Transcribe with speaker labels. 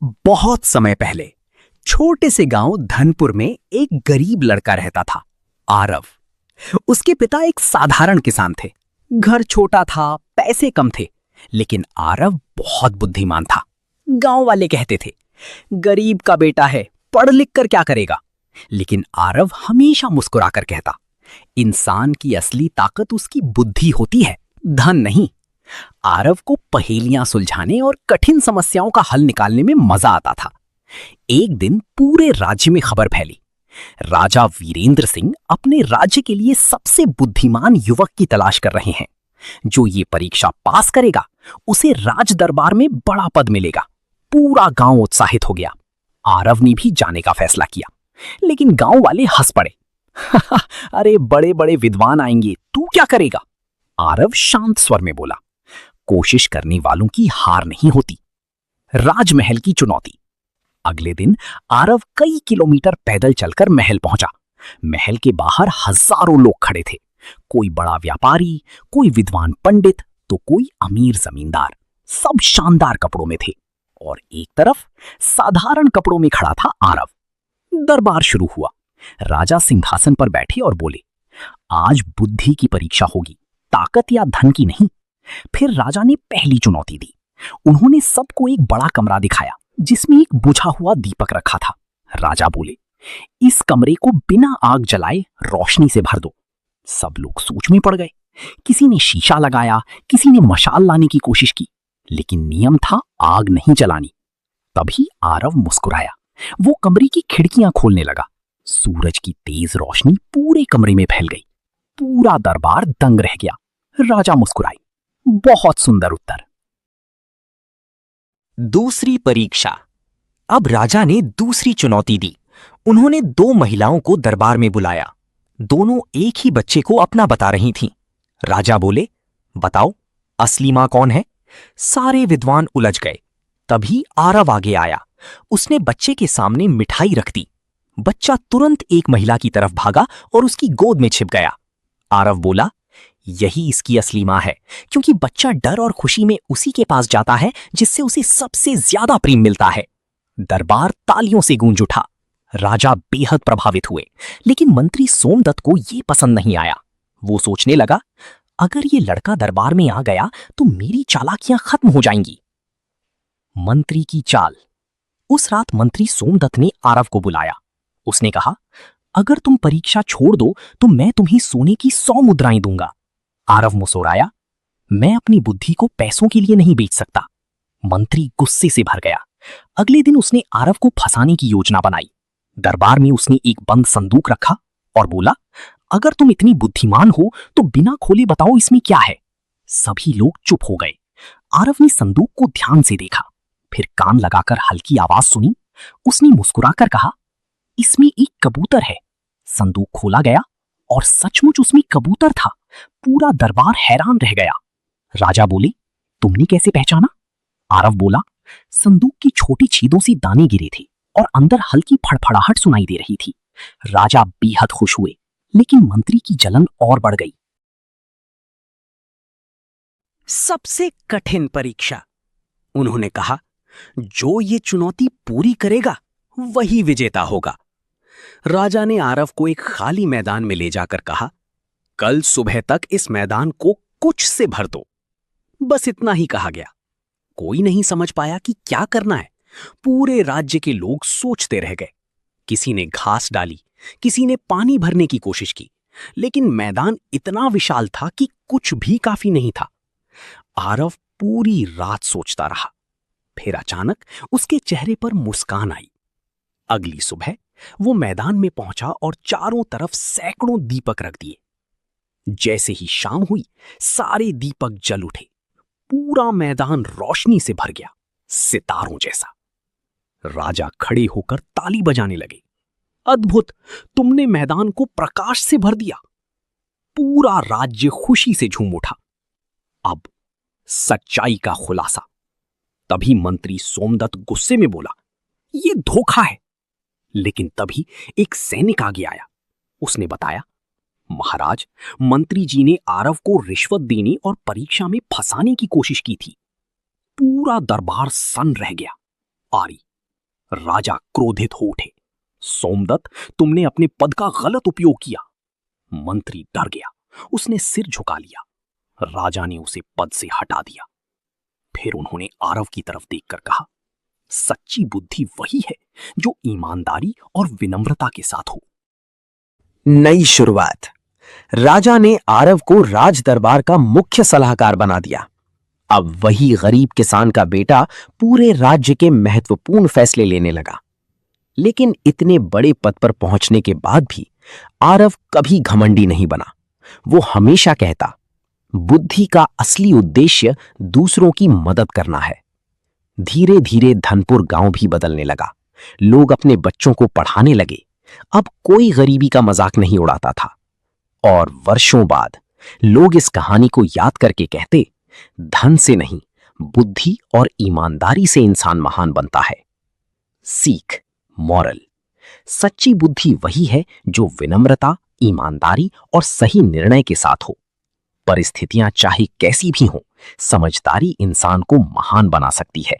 Speaker 1: बहुत समय पहले छोटे से गांव धनपुर में एक गरीब लड़का रहता था, आरव। उसके पिता एक साधारण किसान थे। घर छोटा था, पैसे कम थे, लेकिन आरव बहुत बुद्धिमान था। गांव वाले कहते थे, गरीब का बेटा है, पढ़ लिख कर क्या करेगा। लेकिन आरव हमेशा मुस्कुराकर कहता, इंसान की असली ताकत उसकी बुद्धि होती है, धन नहीं। आरव को पहेलियां सुलझाने और कठिन समस्याओं का हल निकालने में मजा आता था। एक दिन पूरे राज्य में खबर फैली, राजा वीरेंद्र सिंह अपने राज्य के लिए सबसे बुद्धिमान युवक की तलाश कर रहे हैं। जो ये परीक्षा पास करेगा उसे राज दरबार में बड़ा पद मिलेगा। पूरा गांव उत्साहित हो गया। आरव ने भी जाने का फैसला किया, लेकिन गांव वाले हंस पड़े। अरे बड़े बड़े विद्वान आएंगे, तू क्या करेगा। आरव शांत स्वर में बोला, कोशिश करने वालों की हार नहीं होती। राजमहल की चुनौती। अगले दिन आरव कई किलोमीटर पैदल चलकर महल पहुंचा। महल के बाहर हजारों लोग खड़े थे। कोई बड़ा व्यापारी, कोई विद्वान पंडित, तो कोई अमीर जमींदार। सब शानदार कपड़ों में थे और एक तरफ साधारण कपड़ों में खड़ा था आरव। दरबार शुरू हुआ। राजा सिंहासन पर बैठे और बोले, आज बुद्धि की परीक्षा होगी, ताकत या धन की नहीं। फिर राजा ने पहली चुनौती दी। उन्होंने सबको एक बड़ा कमरा दिखाया जिसमें एक बुझा हुआ दीपक रखा था। राजा बोले, इस कमरे को बिना आग जलाए रोशनी से भर दो। सब लोग सोच में पड़ गए। किसी ने शीशा लगाया, किसी ने मशाल लाने की कोशिश की, लेकिन नियम था आग नहीं जलानी। तभी आरव मुस्कुराया। वो कमरे की खिड़कियां खोलने लगा। सूरज की तेज रोशनी पूरे कमरे में फैल गई। पूरा दरबार दंग रह गया। राजा मुस्कुराए, बहुत सुंदर उत्तर।
Speaker 2: दूसरी परीक्षा। अब राजा ने दूसरी चुनौती दी। उन्होंने दो महिलाओं को दरबार में बुलाया। दोनों एक ही बच्चे को अपना बता रही थीं। राजा बोले, बताओ असली मां कौन है। सारे विद्वान उलझ गए। तभी आरव आगे आया। उसने बच्चे के सामने मिठाई रख दी। बच्चा तुरंत एक महिला की तरफ भागा और उसकी गोद में छिप गया। आरव बोला, यही इसकी असली मां है, क्योंकि बच्चा डर और खुशी में उसी के पास जाता है जिससे उसे सबसे ज्यादा प्रेम मिलता है। दरबार तालियों से गूंज उठा। राजा बेहद प्रभावित हुए, लेकिन मंत्री सोमदत्त को यह पसंद नहीं आया। वो सोचने लगा, अगर ये लड़का दरबार में आ गया तो मेरी चालाकियां खत्म हो जाएंगी। मंत्री की चाल। उस रात मंत्री सोमदत्त ने आरव को बुलाया। उसने कहा, अगर तुम परीक्षा छोड़ दो तो मैं तुम्हें सोने की 100 मुद्राएं दूंगा। आरव मुस्कुराया, मैं अपनी बुद्धि को पैसों के लिए नहीं बेच सकता। मंत्री गुस्से से भर गया। अगले दिन उसने आरव को फंसाने की योजना बनाई। दरबार में उसने एक बंद संदूक रखा और बोला, अगर तुम इतनी बुद्धिमान हो तो बिना खोले बताओ इसमें क्या है। सभी लोग चुप हो गए। आरव ने संदूक को ध्यान से देखा, फिर कान लगाकर हल्की आवाज सुनी। उसने मुस्कुराकर कहा, इसमें एक कबूतर है। संदूक खोला गया और सचमुच उसमें कबूतर था। पूरा दरबार हैरान रह गया। राजा बोले, तुमने कैसे पहचाना। आरव बोला, संदूक की छोटी छेदों से दाने गिरे थे और अंदर हल्की फड़फड़ाहट सुनाई दे रही थी। राजा बेहद खुश हुए, लेकिन मंत्री की जलन और बढ़ गई।
Speaker 1: सबसे कठिन परीक्षा। उन्होंने कहा, जो ये चुनौती पूरी करेगा वही विजेता होगा। राजा ने आरव को एक खाली मैदान में ले जाकर कहा, कल सुबह तक इस मैदान को कुछ से भर दो। बस इतना ही कहा गया। कोई नहीं समझ पाया कि क्या करना है। पूरे राज्य के लोग सोचते रह गए। किसी ने घास डाली, किसी ने पानी भरने की कोशिश की, लेकिन मैदान इतना विशाल था कि कुछ भी काफी नहीं था। आरव पूरी रात सोचता रहा। फिर अचानक उसके चेहरे पर मुस्कान आई। अगली सुबह वो मैदान में पहुंचा और चारों तरफ सैकड़ों दीपक रख दिए। जैसे ही शाम हुई, सारे दीपक जल उठे। पूरा मैदान रोशनी से भर गया, सितारों जैसा। राजा खड़े होकर ताली बजाने लगे। अद्भुत, तुमने मैदान को प्रकाश से भर दिया। पूरा राज्य खुशी से झूम उठा। अब सच्चाई का खुलासा। तभी मंत्री सोमदत्त गुस्से में बोला, यह धोखा है। लेकिन तभी एक सैनिक आगे आया। उसने बताया, महाराज, मंत्री जी ने आरव को रिश्वत देने और परीक्षा में फंसाने की कोशिश की थी। पूरा दरबार सन्न रह गया। आरी, राजा क्रोधित हो उठे। सोमदत्त, तुमने अपने पद का गलत उपयोग किया। मंत्री डर गया, उसने सिर झुका लिया। राजा ने उसे पद से हटा दिया। फिर उन्होंने आरव की तरफ देखकर कहा, सच्ची बुद्धि वही है जो ईमानदारी और विनम्रता के साथ हो।
Speaker 2: नई शुरुआत। राजा ने आरव को राज दरबार का मुख्य सलाहकार बना दिया। अब वही गरीब किसान का बेटा पूरे राज्य के महत्वपूर्ण फैसले लेने लगा। लेकिन इतने बड़े पद पर पहुंचने के बाद भी आरव कभी घमंडी नहीं बना। वो हमेशा कहता, बुद्धि का असली उद्देश्य दूसरों की मदद करना है। धीरे धीरे धनपुर गांव भी बदलने लगा। लोग अपने बच्चों को पढ़ाने लगे। अब कोई गरीबी का मजाक नहीं उड़ाता था। और वर्षों बाद लोग इस कहानी को याद करके कहते, धन से नहीं, बुद्धि और ईमानदारी से इंसान महान बनता है। सीख, मॉरल। सच्ची बुद्धि वही है जो विनम्रता, ईमानदारी और सही निर्णय के साथ हो। परिस्थितियां चाहे कैसी भी हों, समझदारी इंसान को महान बना सकती है।